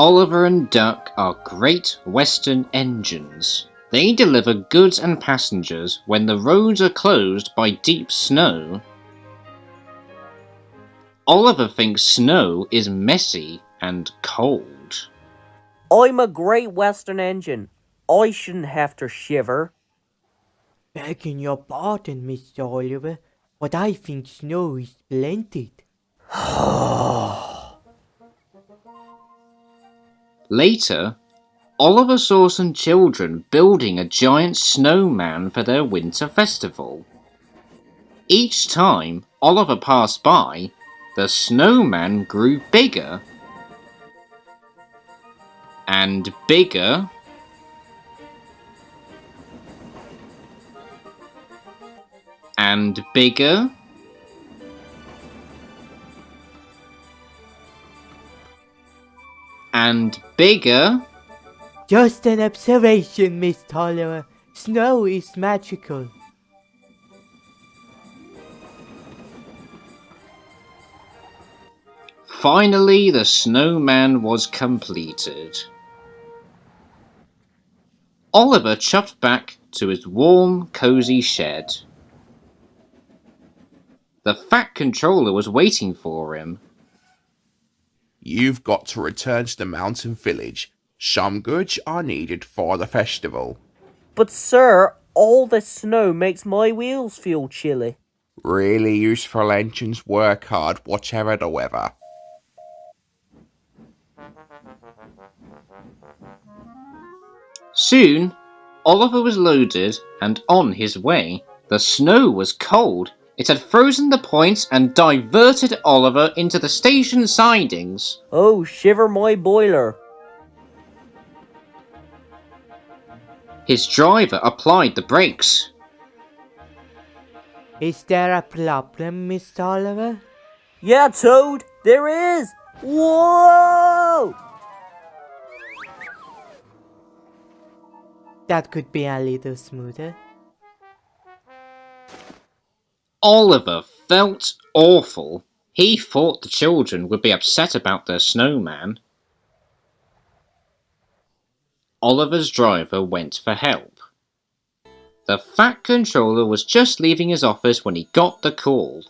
Oliver and Duck are Great Western engines. They deliver goods and passengers when the roads are closed by deep snow. Oliver thinks snow is messy and cold. I'm a Great Western engine. I shouldn't have to shiver. Begging your pardon, Mr. Oliver, but I think snow is splendid. Later, Oliver saw some children building a giant snowman for their winter festival. Each time Oliver passed by, the snowman grew bigger and bigger and bigger and bigger. Just an observation, Miss Oliver. Snow is magical. Finally, the snowman was completed. Oliver chuffed back to his warm, cozy shed. The Fat Controller was waiting for him. You've got to return to the mountain village. Some goods are needed for the festival. But sir, all the snow makes my wheels feel chilly. Really useful engines work hard whatever the weather. Soon, Oliver was loaded and on his way. The snow was cold. It had frozen the points and diverted Oliver into the station sidings. Oh, shiver my boiler. His driver applied the brakes. Is there a problem, Mr. Oliver? Yeah, Toad, there is. Whoa! That could be a little smoother. Oliver felt awful. He thought the children would be upset about their snowman. Oliver's driver went for help. The Fat Controller was just leaving his office when he got the call.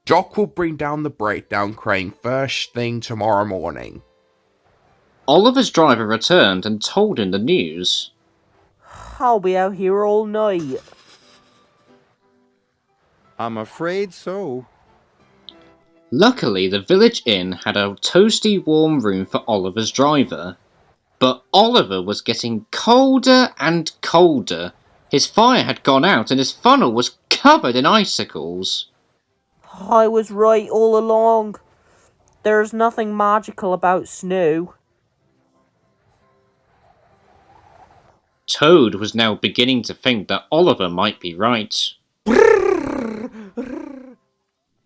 Doc will bring down the breakdown crane first thing tomorrow morning. Oliver's driver returned and told him the news. I'll be out here all night. I'm afraid so. Luckily, the village inn had a toasty warm room for Oliver's driver. But Oliver was getting colder and colder. His fire had gone out and his funnel was covered in icicles. I was right all along. There's nothing magical about snow. Toad was now beginning to think that Oliver might be right.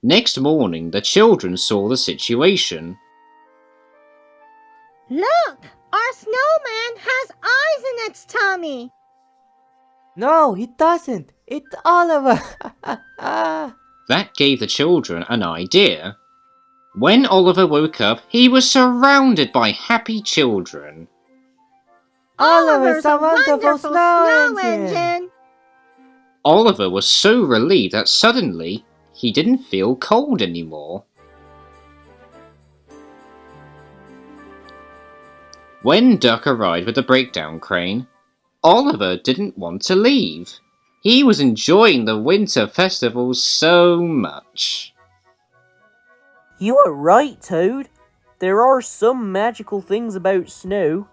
Next morning, the children saw the situation. Look! Our snowman has eyes in its tummy! No, it doesn't. It's Oliver. That gave the children an idea. When Oliver woke up, he was surrounded by happy children. Oliver's a wonderful snow engine. Oliver was so relieved that suddenly he didn't feel cold anymore. When Duck arrived with the breakdown crane, Oliver didn't want to leave. He was enjoying the winter festival so much. You are right, Toad. There are some magical things about snow.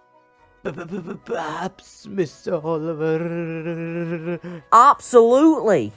Perhaps, Mr. Oliver. Absolutely.